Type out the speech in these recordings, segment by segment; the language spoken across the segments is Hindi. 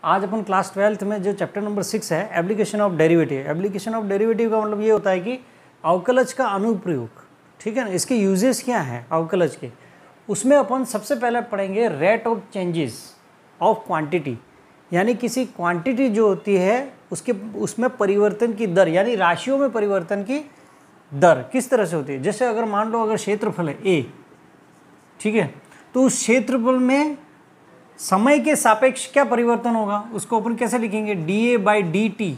आज अपन क्लास 12th में जो चैप्टर नंबर 6 है application of derivative. Application of derivative का मतलब ये होता है कि अवकलज का अनुप्रयोग, ठीक है ना। इसके यूजेस क्या हैं अवकलज के, उसमें अपन सबसे पहले पढ़ेंगे rate of changes of quantity, यानी किसी क्वांटिटी जो होती है उसमें परिवर्तन की दर, यानी राशियों में परिवर्तन की दर किस तरह से होती है। जैसे अगर मान लो अगर क्षेत्रफल है ए, ठीक है, तो उस क्षेत्रफल में समय के सापेक्ष क्या परिवर्तन होगा, उसको अपन कैसे लिखेंगे, dA/dt,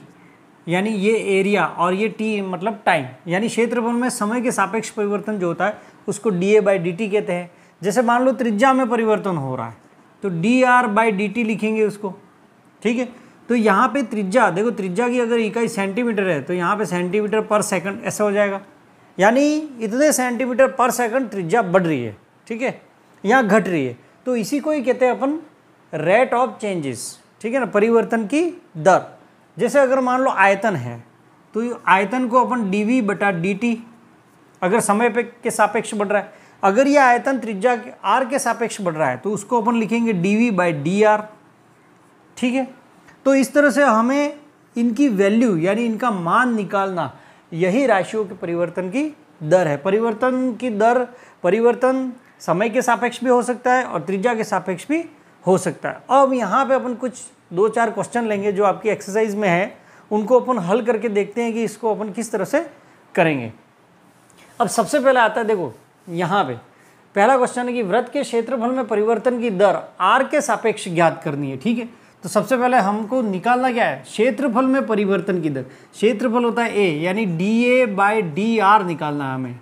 यानी ये एरिया और ये t मतलब टाइम, यानी क्षेत्रफल में समय के सापेक्ष परिवर्तन जो होता है उसको dA/dt कहते हैं। जैसे मान लो त्रिज्या में परिवर्तन हो रहा है तो dr/dt लिखेंगे उसको, ठीक है। तो यहाँ पे त्रिज्या देखो, त्रिज्या की अगर इकाई सेंटीमीटर है तो यहाँ पे सेंटीमीटर पर सेकंड ऐसा हो जाएगा, यानी इतने सेंटीमीटर पर सेकंड त्रिज्या बढ़ रही है, ठीक है, यहाँ घट रही है। तो इसी को ही कहते हैं अपन रेट ऑफ चेंजेस, ठीक है ना, परिवर्तन की दर। जैसे अगर मान लो आयतन है तो आयतन को अपन dv/dt अगर समय पे के सापेक्ष बढ़ रहा है, अगर यह आयतन त्रिज्या r के सापेक्ष बढ़ रहा है तो उसको अपन लिखेंगे dv/dr, ठीक है। तो इस तरह से हमें इनकी वैल्यू यानी इनका मान निकालना, यही राशियों के परिवर्तन की दर है। परिवर्तन की दर, परिवर्तन समय के सापेक्ष भी हो सकता है और त्रिज्या के सापेक्ष भी हो सकता है। अब यहाँ पे अपन कुछ 2-4 क्वेश्चन लेंगे जो आपकी एक्सरसाइज में है, उनको अपन हल करके देखते हैं कि इसको अपन किस तरह से करेंगे। अब सबसे पहले आता है, देखो यहाँ पे पहला क्वेश्चन है कि वृत्त के क्षेत्रफल में परिवर्तन की दर r के सापेक्ष ज्ञात करनी है, ठीक है। तो सबसे पहले हमको निकालना क्या है, क्षेत्रफल में परिवर्तन की दर। क्षेत्रफल होता है a, यानी dA/dr निकालना है हमें,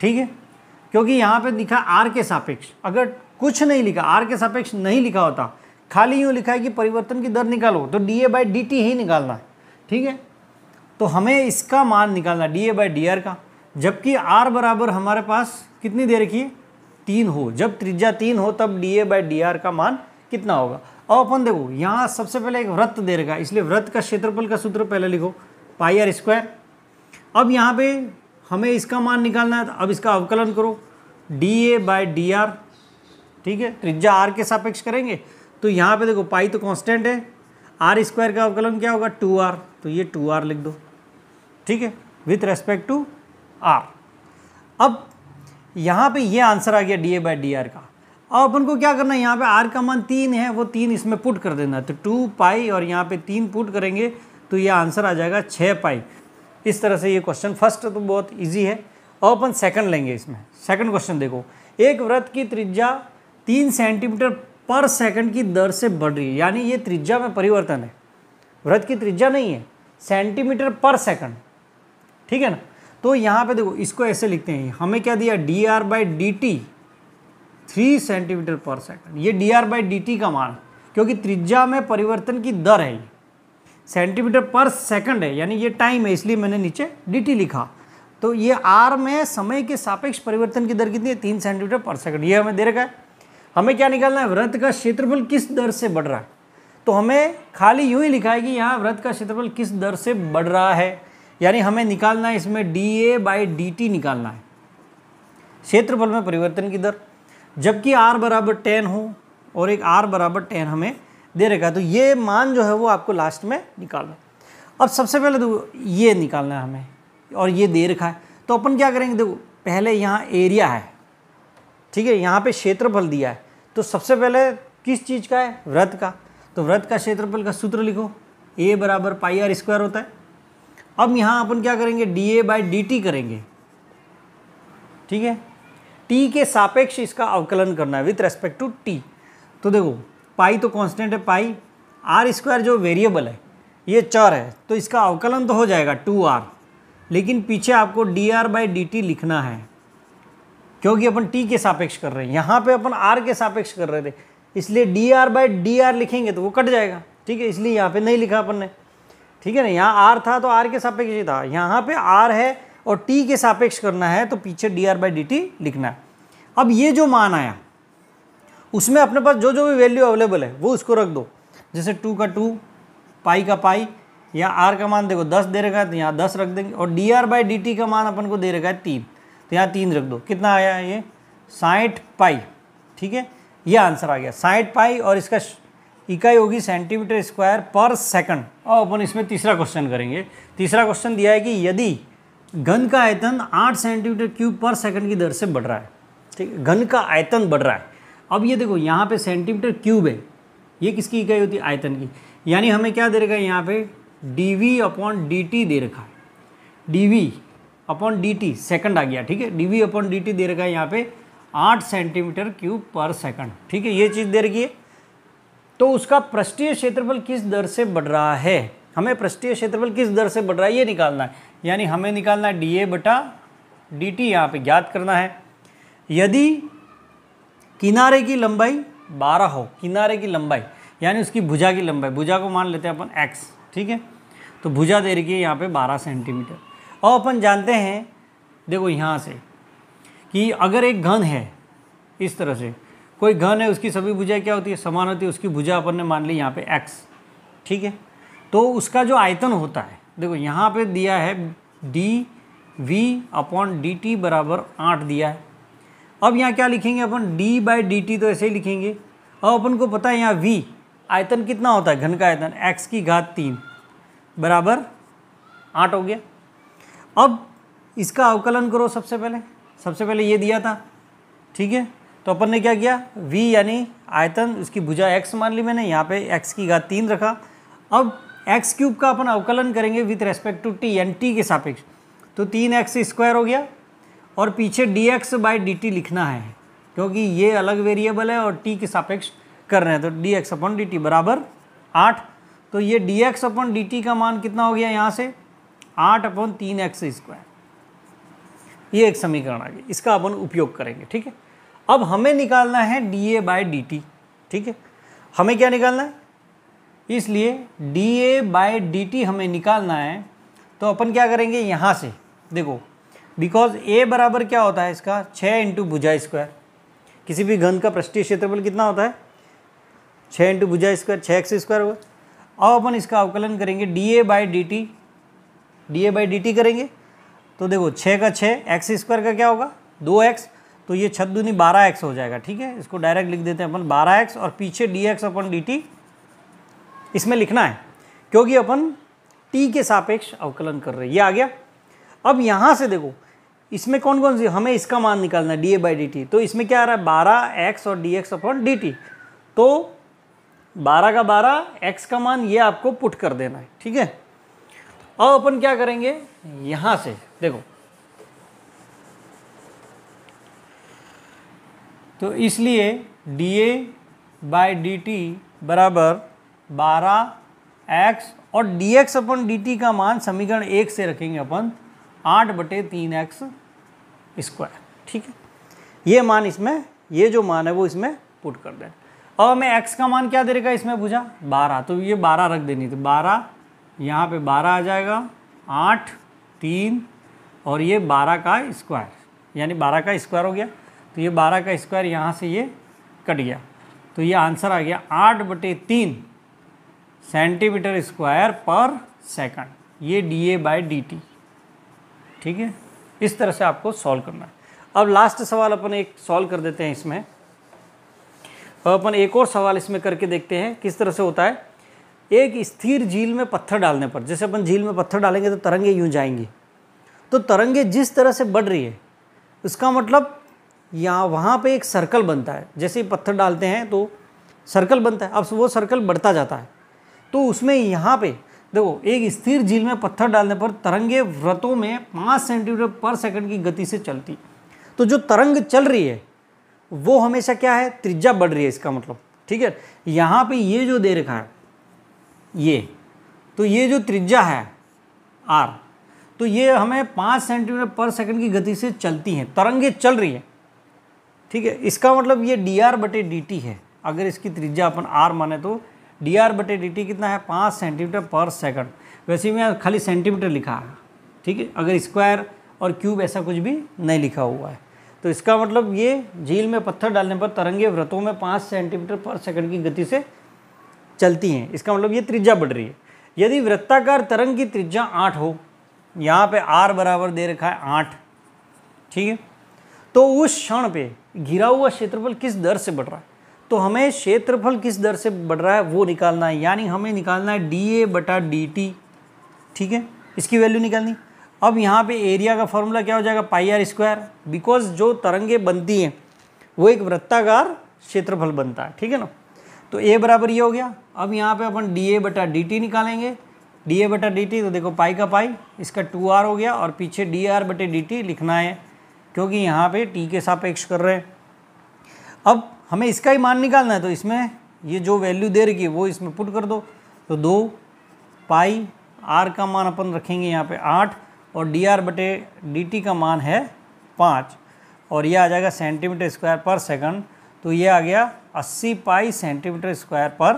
ठीक है, क्योंकि यहाँ पे लिखा r के सापेक्ष, अगर कुछ नहीं लिखा, r के सापेक्ष नहीं लिखा होता, खाली यूँ लिखा है कि परिवर्तन की दर निकालो, तो dA/dt ही निकालना है, ठीक है। तो हमें इसका मान निकालना dA/dr का, जबकि r बराबर हमारे पास कितनी दे रखी है, 3 हो। जब त्रिज्या 3 हो तब dA/dr का मान कितना होगा। अब अपन देखो यहाँ सबसे पहले एक वृत्त दे रखा है, इसलिए वृत्त का क्षेत्रफल का सूत्र पहले लिखो πr²। अब यहाँ पे हमें इसका मान निकालना है, अब इसका अवकलन करो dA/dr, ठीक है। त्रिज्या r के सापेक्ष करेंगे तो यहाँ पे देखो पाई तो कांस्टेंट है, r² का अवकलन क्या होगा 2r, तो ये 2r लिख दो, ठीक है, विथ रेस्पेक्ट टू r। अब यहाँ पे ये आंसर आ गया dA/dr का। अब अपन को क्या करना है, यहाँ पे r का मान 3 है, वो 3 इसमें पुट कर देना है, तो 2 पाई और यहाँ पे 3 पुट करेंगे तो ये आंसर आ जाएगा 6 पाई। इस तरह से ये क्वेश्चन फर्स्ट तो बहुत इजी है। अब अपन सेकंड लेंगे इसमें। सेकंड क्वेश्चन देखो, एक वृत्त की त्रिज्या 3 सेंटीमीटर पर सेकंड की दर से बढ़ रही है, यानी ये त्रिज्या में परिवर्तन है, वृत्त की त्रिज्या नहीं है, सेंटीमीटर पर सेकंड, ठीक है ना। तो यहाँ पे देखो इसको ऐसे लिखते हैं, हमें क्या दिया dr/dt 3 सेंटीमीटर पर सेकंड, ये dr/dt का मान, क्योंकि त्रिज्या में परिवर्तन की दर है, ये सेंटीमीटर पर सेकंड है, यानी ये टाइम है, इसलिए मैंने नीचे dt लिखा। तो ये r में समय के सापेक्ष परिवर्तन की दर कितनी है, 3 सेंटीमीटर पर सेकंड, ये हमें दे रखा है। हमें क्या निकालना है, वृत्त का क्षेत्रफल किस दर से बढ़ रहा है। तो हमें खाली यूं ही लिखा है कि यहाँ वृत्त का क्षेत्रफल किस दर से बढ़ रहा है, यानी हमें निकालना है इसमें dA/dt निकालना है, क्षेत्रफल में परिवर्तन की दर, जबकि r बराबर 10 हो और एक r बराबर 10 हमें दे रखा है। तो ये मान जो है वो आपको लास्ट में निकालना। अब सबसे पहले तो ये निकालना है हमें, और ये दे रखा है, तो अपन क्या करेंगे, देखो पहले यहाँ एरिया है, ठीक है, यहाँ पे क्षेत्रफल दिया है, तो सबसे पहले किस चीज़ का है, वृत्त का। तो वृत्त का क्षेत्रफल का सूत्र लिखो, a बराबर πr² होता है। अब यहाँ अपन क्या करेंगे, dA/dt करेंगे, ठीक है, t के सापेक्ष इसका अवकलन करना है विथ रेस्पेक्ट टू t। तो देखो पाई तो कांस्टेंट है, पाई, r² जो वेरिएबल है ये चर है, तो इसका अवकलन तो हो जाएगा 2r, लेकिन पीछे आपको dr/dt लिखना है, क्योंकि अपन t के सापेक्ष कर रहे हैं, यहाँ पे अपन r के सापेक्ष कर रहे थे, इसलिए dr/dr लिखेंगे तो वो कट जाएगा, ठीक है, इसलिए यहाँ पे नहीं लिखा अपन ने, ठीक है ना। यहाँ r था तो r के सापेक्ष ही था, यहाँ पे r है और t के सापेक्ष करना है तो पीछे dr/dt लिखना है। अब ये जो मान आया उसमें अपने पास जो जो भी वैल्यू अवेलेबल है वो उसको रख दो, जैसे 2 का 2, पाई का पाई, या r का मान देखो 10 दे रखा है तो यहाँ 10 रख देंगे, और dr/dt का मान अपन को दे रखा है 3, तो यहाँ 3 रख दो। कितना आया ये 60 पाई, ठीक है, ये आंसर आ गया 60 पाई, और इसका इकाई होगी सेंटीमीटर स्क्वायर पर सेकंड। और अपन इसमें तीसरा क्वेश्चन करेंगे। तीसरा क्वेश्चन दिया है कि यदि घन का आयतन 8 सेंटीमीटर क्यूब पर सेकंड की दर से बढ़ रहा है, ठीक है, घन का आयतन बढ़ रहा है। अब ये देखो यहाँ पे सेंटीमीटर क्यूब है, ये किसकी इकाई होती है? आयतन की। यानी हमें क्या दे रखा है यहाँ पे? dv/dt दे रखा है, dv/dt सेकंड आ गया, ठीक है, dv/dt दे रखा है यहाँ पे 8 सेंटीमीटर क्यूब पर सेकंड, ठीक है, ये चीज़ दे रखी है। तो उसका पृष्ठीय क्षेत्रफल किस दर से बढ़ रहा है, हमें पृष्ठीय क्षेत्रफल किस दर से बढ़ रहा है ये निकालना है। यानी हमें निकालना है dA/dt, यहाँ पे ज्ञात करना है। यदि किनारे की लंबाई 12 हो, किनारे की लंबाई यानी उसकी भुजा की लंबाई, भुजा को मान लेते हैं अपन x, ठीक है, तो भुजा दे रखी है यहाँ पे 12 सेंटीमीटर। और अपन जानते हैं देखो यहाँ से कि अगर एक घन है, इस तरह से कोई घन है, उसकी सभी भुजाएं क्या होती है? समान होती है। उसकी भुजा अपन ने मान ली यहाँ पे x, ठीक है, तो उसका जो आयतन होता है, देखो यहाँ पे दिया है dv/dt बराबर 8 दिया है। अब यहाँ क्या लिखेंगे अपन? d/dt तो ऐसे ही लिखेंगे। अब अपन को पता है यहाँ v आयतन कितना होता है? घन का आयतन x³ बराबर 8 हो गया। अब इसका अवकलन करो। सबसे पहले ये दिया था, ठीक है, तो अपन ने क्या किया? v यानी आयतन, उसकी भुजा x मान ली मैंने, यहाँ पे x³ रखा। अब x³ का अपन अवकलन करेंगे विथ रेस्पेक्ट टू t, यानी t के सापेक्ष, तो 3x² हो गया। और पीछे dx/dt लिखना है क्योंकि ये अलग वेरिएबल है और t के सापेक्ष कर रहे हैं, तो dx/dt बराबर 8। तो ये dx/dt का मान कितना हो गया यहाँ से? 8/3x²। ये एक समीकरण आ गया, इसका अपन उपयोग करेंगे, ठीक है। अब हमें निकालना है dA/dt, ठीक है, हमें क्या निकालना है? इसलिए dA/dt हमें निकालना है। तो अपन क्या करेंगे यहाँ से, देखो बिकॉज a बराबर क्या होता है इसका? 6 इंटू भुजा स्क्वायर। किसी भी घन का पृष्ठीय क्षेत्रफल कितना होता है? 6 इंटू भुजा स्क्वायर, 6x² होगा। अब अपन इसका अवकलन करेंगे dA/dt करेंगे, तो देखो 6 का 6, x² का क्या होगा? 2x, तो ये 6 दूनी 12x हो जाएगा, ठीक है। इसको डायरेक्ट लिख देते हैं अपन 12x, और पीछे dx/dt इसमें लिखना है क्योंकि अपन t के सापेक्ष अवकलन कर रहे हैं। ये आ गया। अब यहाँ से देखो इसमें कौन कौन सी, हमें इसका मान निकालना है dA/dt। तो इसमें क्या आ रहा है? 12x और dx/dt, तो 12 का 12, x का मान ये आपको पुट कर देना है, ठीक है। अब अपन क्या करेंगे यहाँ से, देखो तो इसलिए dA/dt बराबर 12x और dx/dt का मान समीकरण 1 से रखेंगे अपन 8/3x², ठीक है। ये मान इसमें, ये जो मान है वो इसमें पुट कर दें। अब हमें x का मान क्या दे देगा इसमें? भुजा 12, तो ये 12 रख देनी, तो 12 यहाँ पे 12 आ जाएगा, 8 3 और ये 12 का स्क्वायर, यानी 12 का स्क्वायर हो गया। तो ये 12 का स्क्वायर यहाँ से ये कट गया, तो ये आंसर आ गया 8/3 सेंटीमीटर स्क्वायर पर सेकंड। ये dA/dt, ठीक है। इस तरह से आपको सॉल्व करना है। अब लास्ट सवाल अपन एक सॉल्व कर देते हैं इसमें। अब अपन एक और सवाल इसमें करके देखते हैं किस तरह से होता है। एक स्थिर झील में पत्थर डालने पर, जैसे अपन झील में पत्थर डालेंगे तो तरंगे यूँ जाएंगी, तो तरंगे जिस तरह से बढ़ रही है उसका मतलब यहाँ वहाँ पे एक सर्कल बनता है। जैसे ही पत्थर डालते हैं तो सर्कल बनता है, अब वो सर्कल बढ़ता जाता है। तो उसमें यहाँ पे देखो एक स्थिर झील में पत्थर डालने पर तरंगे वृत्तों में 5 सेंटीमीटर पर सेकंड की गति से चलती। तो जो तरंग चल रही है वो हमेशा क्या है? त्रिज्या बढ़ रही है, इसका मतलब, ठीक है। यहाँ पे ये जो दे रखा है ये, तो ये जो त्रिज्या है r, तो ये हमें 5 सेंटीमीटर पर सेकंड की गति से चलती हैं, तरंगे चल रही है, ठीक है। इसका मतलब ये dr/dt है। अगर इसकी त्रिज्या अपन r माने तो dr/dt कितना है? 5 सेंटीमीटर पर सेकंड। वैसे ही मैं खाली सेंटीमीटर लिखा है, ठीक है, अगर स्क्वायर और क्यूब ऐसा कुछ भी नहीं लिखा हुआ है। तो इसका मतलब ये झील में पत्थर डालने पर तरंगे वृत्तों में 5 सेंटीमीटर पर सेकंड की गति से चलती हैं। इसका मतलब ये त्रिज्या बढ़ रही है। यदि वृत्ताकार तरंग की त्रिज्या 8 हो, यहाँ पे r बराबर दे रखा है 8, ठीक है, तो उस क्षण पे घिरा हुआ क्षेत्रफल किस दर से बढ़ रहा है? तो हमें क्षेत्रफल किस दर से बढ़ रहा है वो निकालना है, यानी हमें निकालना है dA/dt। ठीक है, इसकी वैल्यू निकालनी। अब यहाँ पे एरिया का फॉर्मूला क्या हो जाएगा, πr², बिकॉज जो तरंगे बनती हैं वो एक वृत्ताकार क्षेत्रफल बनता है। ठीक है ना, तो a बराबर ये हो गया। अब यहाँ पे अपन dA/dt निकालेंगे। dA/dt तो देखो पाई का पाई, इसका 2r हो गया, और पीछे dr/dt लिखना है क्योंकि यहाँ पे t के सापेक्ष कर रहे हैं। अब हमें इसका ही मान निकालना है, तो इसमें ये जो वैल्यू दे रखी है वो इसमें पुट कर दो। तो 2 पाई r का मान अपन रखेंगे यहाँ पे 8, और dr/dt का मान है 5, और ये आ जाएगा cm²/सेकंड। तो ये आ गया 80 पाई cm²/सेकंड।